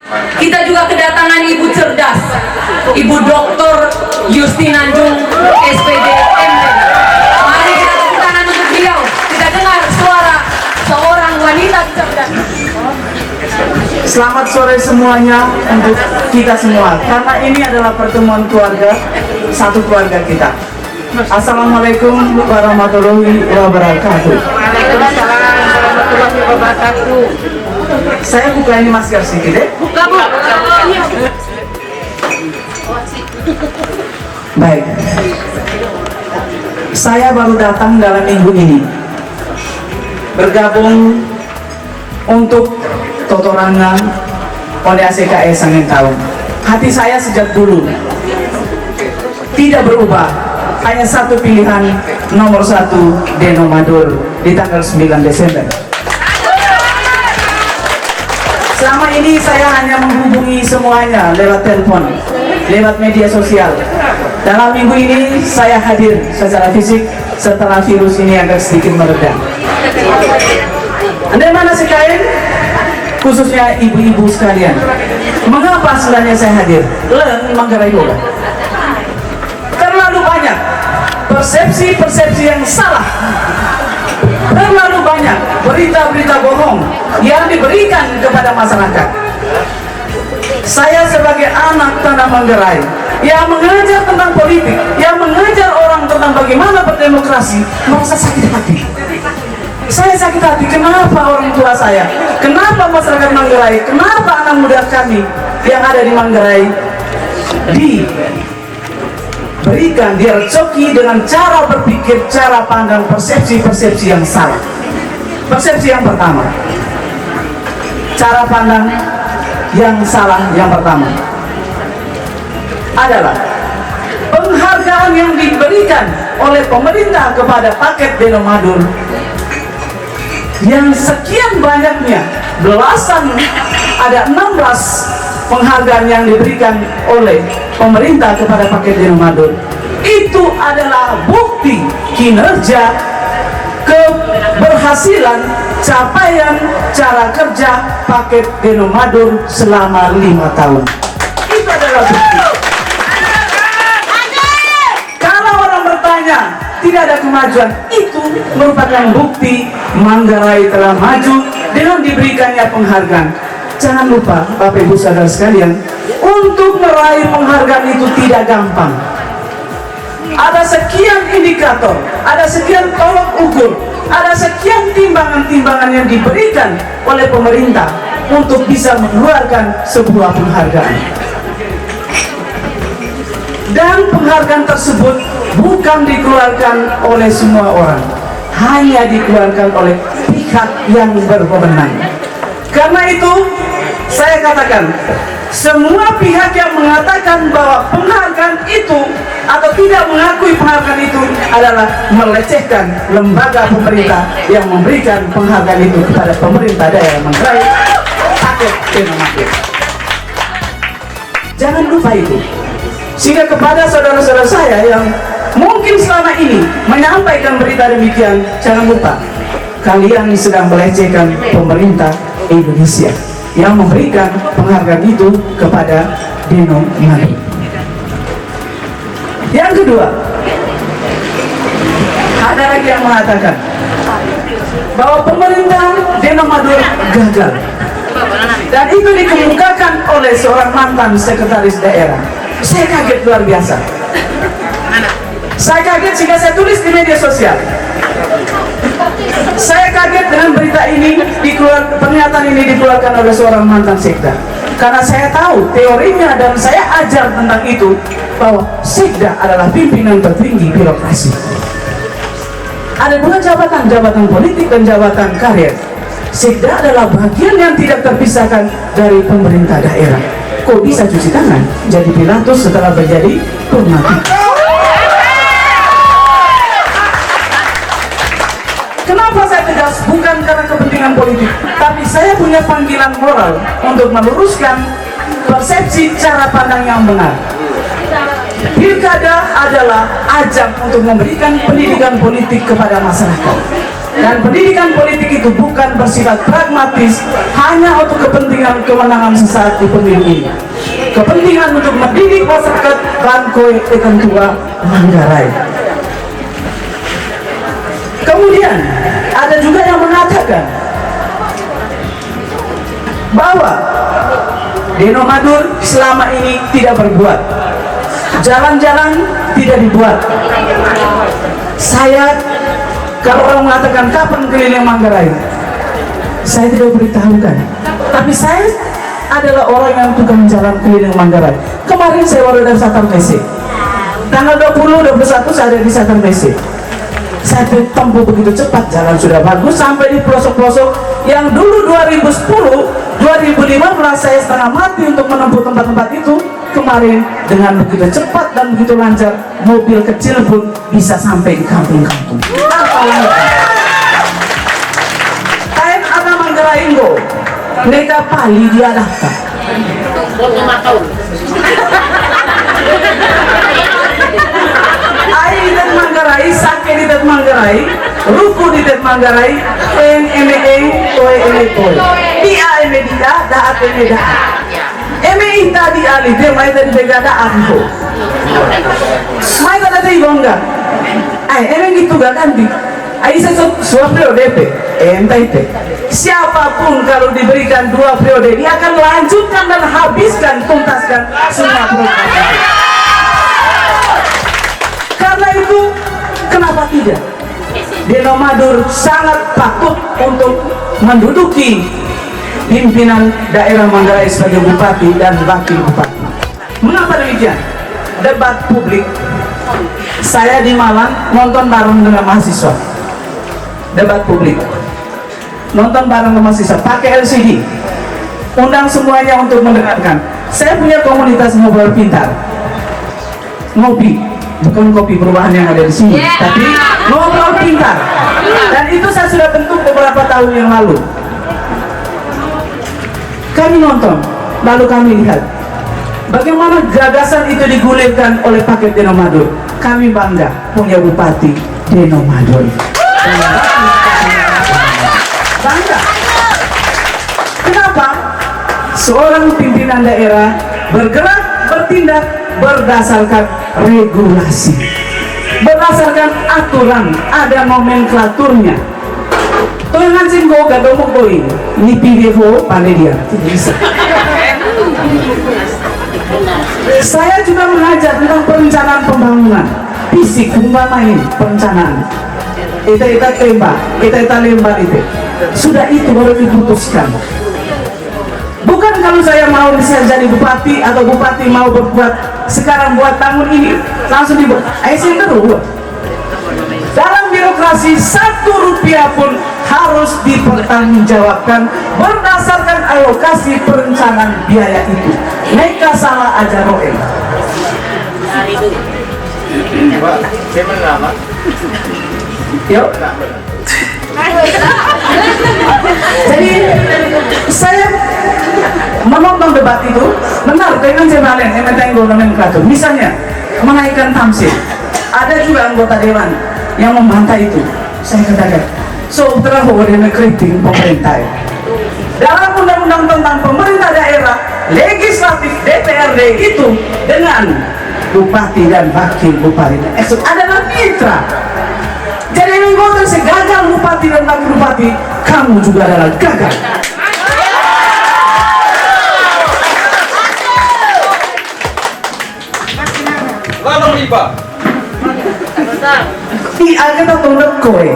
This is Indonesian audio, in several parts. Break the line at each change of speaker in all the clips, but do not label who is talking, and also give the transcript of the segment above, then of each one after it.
Kita juga kedatangan ibu cerdas, Ibu Dr. Justina Jung, SPD MD. Mari kita tepuk tangan untuk beliau. Kita dengar suara seorang wanita cerdas.
Selamat sore semuanya untuk kita semua, karena ini adalah pertemuan keluarga, satu keluarga kita. Assalamualaikum warahmatullahi wabarakatuh.
Waalaikumsalam warahmatullahi wabarakatuh.
Saya buka ini masker sedikit ya.
Buka, Bu.
Baik. Saya baru datang dalam minggu ini. Bergabung untuk Totoranga oleh ACKS Sangen Tahun. Hati saya sejak dulu tidak berubah, hanya satu pilihan, nomor 1 Deno Madur di tanggal 9 Desember. Selama ini saya hanya menghubungi semuanya lewat telepon, lewat media sosial. Dalam minggu ini saya hadir secara fisik setelah virus ini agak sedikit mereda. Anda mana sekalian, khususnya ibu-ibu sekalian, mengapa sebenarnya saya hadir? Manggarai Boga. Terlalu banyak persepsi-persepsi yang salah, terlalu banyak berita-berita bohong yang diberikan kepada masyarakat. Saya sebagai anak tanah Manggarai yang mengajar tentang politik, yang mengajar orang tentang bagaimana berdemokrasi, merasa sakit hati. Saya sakit hati, kenapa orang tua saya, kenapa masyarakat Manggarai, kenapa anak muda kami yang ada di Manggarai diberikan, direcoki dengan cara berpikir, cara pandang, persepsi-persepsi yang salah. Persepsi yang pertama, cara pandang yang salah yang pertama adalah penghargaan yang diberikan oleh pemerintah kepada paket Deno Madur yang sekian banyaknya, belasan, ada 16 penghargaan yang diberikan oleh pemerintah kepada paket Deno Madur. Itu adalah bukti kinerja, keberhasilan, capaian cara kerja paket Deno Madur selama 5 tahun. Itu adalah bukti. Kalau orang bertanya tidak ada kemajuan, itu merupakan bukti Manggarai telah maju dengan diberikannya penghargaan. Jangan lupa Bapak Ibu saudara sekalian, untuk meraih penghargaan itu tidak gampang. Ada sekian indikator, ada sekian tolok ukur, ada sekian timbangan-timbangan yang diberikan oleh pemerintah untuk bisa mengeluarkan sebuah penghargaan. Dan penghargaan tersebut bukan dikeluarkan oleh semua orang, hanya dikeluarkan oleh pihak yang berwenang. Karena itu saya katakan, semua pihak yang mengatakan bahwa penghargaan itu atau tidak mengakui penghargaan itu adalah melecehkan lembaga pemerintah yang memberikan penghargaan itu kepada pemerintah daerah Manggarai paket Deno Madur. Jangan lupa itu. Sehingga kepada saudara-saudara saya yang mungkin selama ini menyampaikan berita demikian, jangan lupa kalian sedang melecehkan pemerintah Indonesia yang memberikan penghargaan itu kepada Deno Madur. Yang kedua, ada lagi yang mengatakan bahwa pemerintah Deno Madur gagal, dan itu dikemukakan oleh seorang mantan sekretaris daerah. Saya kaget luar biasa. Saya kaget sehingga saya tulis di media sosial. Saya kaget dengan berita ini, pernyataan ini dikeluarkan oleh seorang mantan sekda. Karena saya tahu teorinya dan saya ajar tentang itu, bahwa sekda adalah pimpinan tertinggi birokrasi. Ada dua jabatan, jabatan politik dan jabatan karir. Sekda adalah bagian yang tidak terpisahkan dari pemerintah daerah. Kok bisa cuci tangan jadi Pilatus setelah menjadi pemati? Kenapa saya tegas? Bukan karena kepentingan politik, tapi saya punya panggilan moral untuk meluruskan persepsi cara pandang yang benar. Pilkada adalah ajang untuk memberikan pendidikan politik kepada masyarakat. Dan pendidikan politik itu bukan bersifat pragmatis hanya untuk kepentingan kemenangan sesaat di pemilu ini. Kepentingan untuk mendidik masyarakat Bangkoi Ekan Tua Manggarai. Kemudian ada juga yang mengatakan bahwa Deno Madur selama ini tidak berbuat, jalan-jalan tidak dibuat. Saya, kalau orang mengatakan kapan keliling Manggarai, saya tidak beritahukan. Tapi saya adalah orang yang tukang jalan keliling Manggarai. Kemarin saya baru dari Satar Mese. Tanggal 20, 21 saya ada di Satar Mese. Saya tempuh begitu cepat, jalan sudah bagus sampai di pelosok-pelosok yang dulu 2010, 2015 saya setengah mati untuk menempuh tempat-tempat itu. Kemarin dengan begitu cepat dan begitu lancar, mobil kecil pun bisa sampai di kampung-kampung. Kain ada Manggarai Inggo, mereka pali diadapkan. Air di Tet Manggarai, sake di Tet Manggarai, ruku di Tet Manggarai, dia dia, daat dia. Eme tadi ali dia mai tadi begada aku. Mai tadi bongga. Eme gitu gak ganti. Suap periode ente. Siapapun kalau diberikan 2 periode, dia akan lanjutkan dan habiskan, tuntaskan semua program. Karena itu, kenapa tidak? Deno Madur sangat patut untuk menduduki pimpinan daerah Manggarai sebagai bupati dan wakil bupati. Mengapa demikian? Debat publik. Saya di Malang nonton bareng dengan mahasiswa. Debat publik. Nonton bareng dengan mahasiswa. Pakai LCD. Undang semuanya untuk mendengarkan. Saya punya komunitas ngobrol pintar. Ngopi, bukan kopi perubahan yang ada di sini, tapi ngobrol pintar. Dan itu saya sudah bentuk beberapa tahun yang lalu. Kami nonton, lalu kami lihat bagaimana gagasan itu digulirkan oleh paket Deno Madur. Kami bangga punya Bupati Deno Madur. Bangga. Kenapa? Seorang pimpinan daerah bergerak, bertindak berdasarkan regulasi, berdasarkan aturan, ada nomenklaturnya. Tuhan singgo gak domok koi, ni PDFO pandai dia, tidak bisa. Saya juga mengajar tentang perencanaan pembangunan, fisik, umpama ini perencanaan. Kita tembak, kita lempar itu. Sudah itu baru diputuskan. Bukan kalau saya mau bisa jadi bupati atau bupati mau berbuat sekarang buat tahun ini langsung dibuat. Saya terus. Dalam birokrasi 1 rupiah pun harus dipertanggungjawabkan berdasarkan alokasi perencanaan biaya itu. Mereka salah aja roel. Yuk. Jadi saya menonton debat itu, benar dengan jembalen emetenggo nomenklatur. Misalnya menaikkan tamsil, ada juga anggota dewan yang membantah itu. Saya katakan, so terlalu kritik pemerintah. Dalam undang-undang tentang pemerintah daerah, legislatif DPRD itu dengan bupati dan wakil bupati adalah mitra. Jadi menggoda segagal bupati dan wakil bupati, kamu juga adalah gagal.
Lalu riba.
Di agenda tunduk kowe.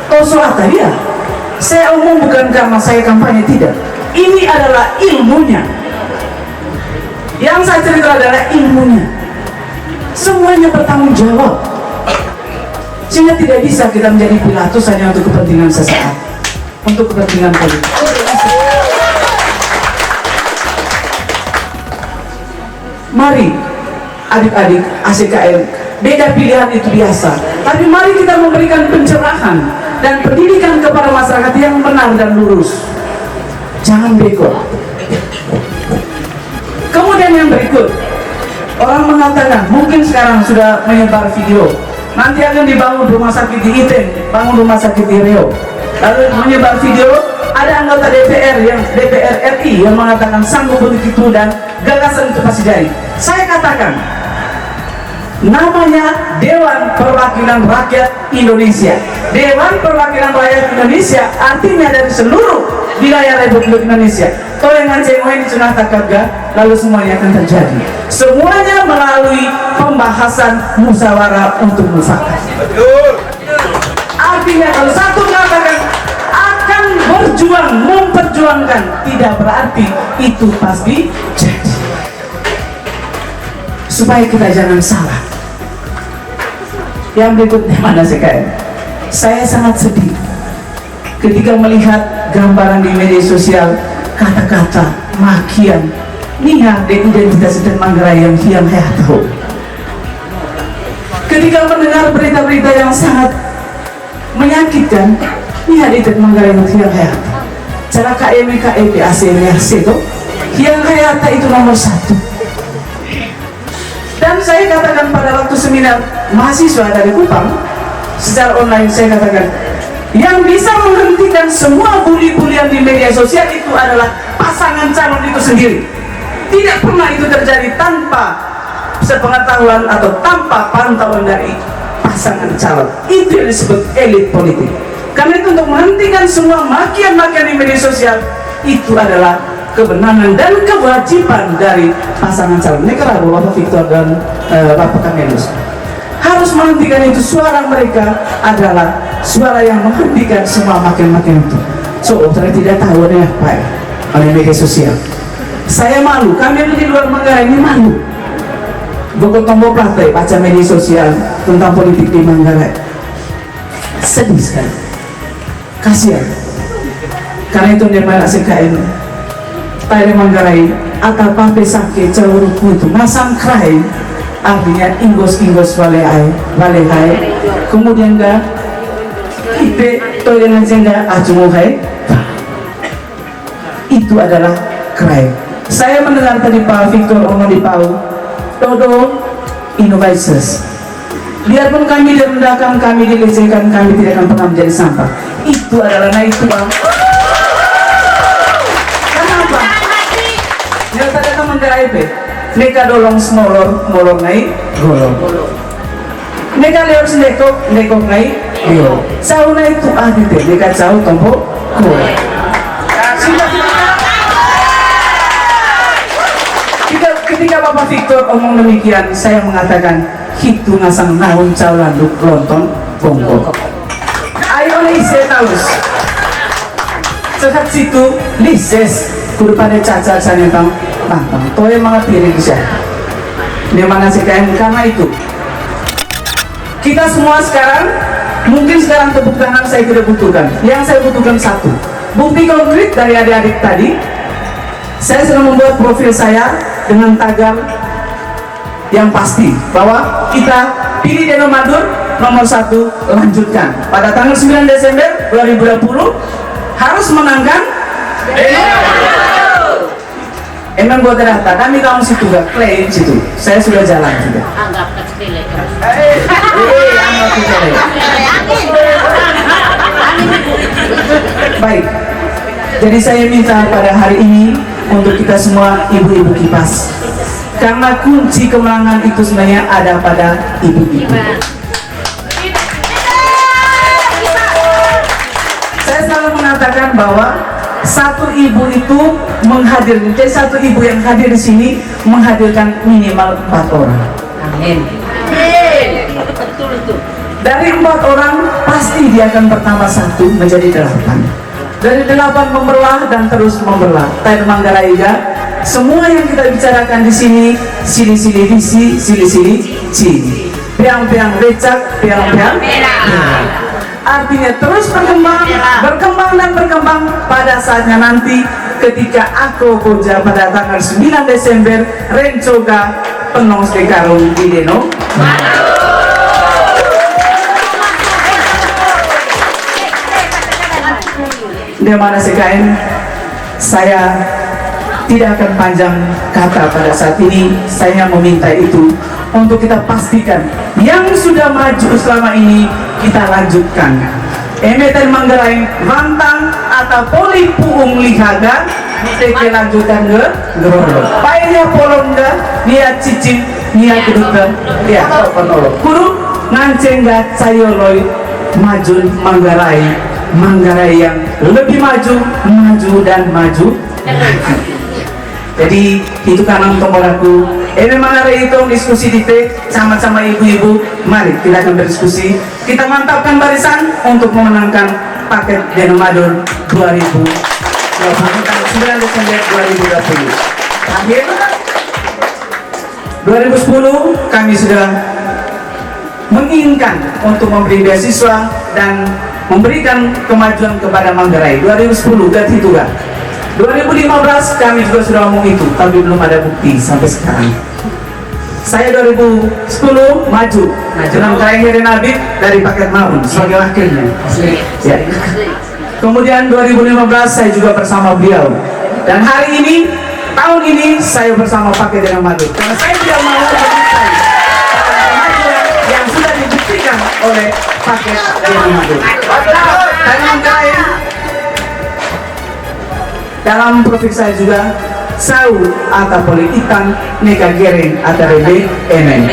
Toso dia. Saya umum bukan karena saya kampanye, tidak. Ini adalah ilmunya. Yang saya cerita adalah ilmunya. Semuanya bertanggung jawab. Sehingga tidak bisa kita menjadi Pilatus hanya untuk kepentingan sesaat, untuk kepentingan politik. Mari adik-adik ACKM, beda pilihan itu biasa, tapi mari kita memberikan pencerahan dan pendidikan kepada masyarakat yang benar dan lurus. Jangan bego. Kemudian yang berikut, orang mengatakan, mungkin sekarang sudah menyebar video nanti akan dibangun rumah sakit di Iten, bangun rumah sakit di Riau. Lalu menyebar video ada anggota DPR RI yang mengatakan sanggup begitu dan gagasan itu pasti jadi. Saya katakan namanya Dewan Perwakilan Rakyat Indonesia. Dewan Perwakilan Rakyat Indonesia artinya dari seluruh wilayah Republik Indonesia. Tolengan cengoin cenah takabga, lalu semuanya akan terjadi. Semuanya melalui pembahasan musyawarah untuk mufakat.
Betul.
Artinya kalau satu mengatakan akan berjuang, memperjuangkan, tidak berarti itu pasti jadi. Supaya kita jangan salah. Yang berikutnya mana sekarang? Saya sangat sedih ketika melihat gambaran di media sosial kata-kata makian niha de identitas dan Manggarai yang hiang tahu. Ketika mendengar berita-berita yang sangat menyakitkan, niha de identitas Manggarai yang hiang tahu. Cara KMKEP ACMRC itu hiang hayata itu nomor 1. Dan saya katakan pada waktu seminar mahasiswa dari Kupang secara online, saya katakan yang bisa menghentikan semua bully-bulian di media sosial itu adalah pasangan calon itu sendiri. Tidak pernah itu terjadi tanpa sepengetahuan atau tanpa pantauan dari pasangan calon. Itu yang disebut elit politik. Karena itu untuk menghentikan semua makian-makian di media sosial itu adalah kebenangan dan kewajiban dari pasangan calon. Ini karena Bapak Victor dan Bapak Kamelus harus menghentikan itu. Suara mereka adalah suara yang menghentikan semua makin-makin itu. So, saya tidak tahu ada apa ya oleh media sosial. Saya malu, kami di luar Manggarai ini malu. Bukit tombol partai baca media sosial tentang politik di Manggarai. Sedih sekali, kasihan. Karena itu dia malah SKN Tayre Manggarai atau pape sakit cawurku itu masang krai, artinya inggos walehai, kemudian ga ipe to dengan jengga acunguhai, itu adalah krai. Saya mendengar tadi Pak Victor ngomong di PAU, Dodo Innovations. Biarpun kami direndahkan, kami dilecehkan, kami tidak akan pernah menjadi sampah. Itu adalah naik tuang. Kenapa? Yang tadi akan Manggarai pe, mereka dolong molor naik golong. Mereka lihat nekok naik lihat. Sauna itu adite, mereka jauh tombol golong. Ketika Bapak Victor omong demikian, saya mengatakan hitu ngasang naun calanduk lontong bongkok. Ayo lises taus. Sekat situ lises kudu pada caca yang tantang. Toye mga piring siya. Di mana sekarang karena itu kita semua sekarang mungkin sekarang tepuk tangan saya tidak butuhkan. Yang saya butuhkan satu bukti konkret dari adik-adik tadi. Saya sudah membuat profil saya dengan tagar yang pasti bahwa kita pilih Deno Madur nomor 1 lanjutkan pada tanggal 9 Desember 2020 harus menangkan Deno Madur. Emang buat data kami tahun situ gak klaim situ, saya sudah jalan juga.
Anggap kecil.
Anggap kecil. Baik. Jadi saya minta pada hari ini untuk kita semua ibu-ibu kipas, karena kunci kemenangan itu sebenarnya ada pada ibu-ibu. Saya selalu mengatakan bahwa satu ibu itu menghadirkan, jadi satu ibu yang hadir di sini menghadirkan minimal 4 orang.
Amin.
Dari 4 orang pasti dia akan bertambah 1 menjadi 8. Dari 8 membelah dan terus membelah. Tayre Manggarai semua yang kita bicarakan di sini, sili-sili visi, sili-sili cini, piang-piang becak, piang-piang. Artinya terus berkembang dan berkembang. Pada saatnya nanti ketika aku boja pada tanggal 9 Desember rencoga penong sekarung di Deno. Di mana sekarang saya tidak akan panjang kata pada saat ini. Saya meminta itu untuk kita pastikan yang sudah maju selama ini kita lanjutkan. Emeten Manggarai Rantang atau Poli Puung Lihaga kita lanjutkan ke Gerondo. Painnya Polonga niat cicing niat kedua ya penolong. Kuru ngancengga Cayoloi maju Manggarai yang lebih maju dan maju. Jadi itu kanan tombolaku. Ini Manggarai itu diskusi titik sama-sama ibu-ibu. Mari kita akan berdiskusi. Kita mantapkan barisan untuk memenangkan paket Denomadon 2020 9 Desember 2020. Akhir 2010 kami sudah menginginkan untuk memberi beasiswa dan memberikan kemajuan kepada Manggarai. 2010 terhitung. 2015 kami juga sudah ngomong itu, tapi belum ada bukti sampai sekarang. Saya 2010 maju dengan Kaihirin Habib dari paket Maun sebagai wakilnya. Ya. Kemudian 2015 saya juga bersama beliau. Dan hari ini, tahun ini saya bersama paket dengan Madu. Karena saya tidak mau menyesal kemajuan yang sudah dibuktikan oleh paket dengan Madu. Dan yang lain, dalam profil saya juga Saul atau Politik Neka Gereng atau Rebe Emen.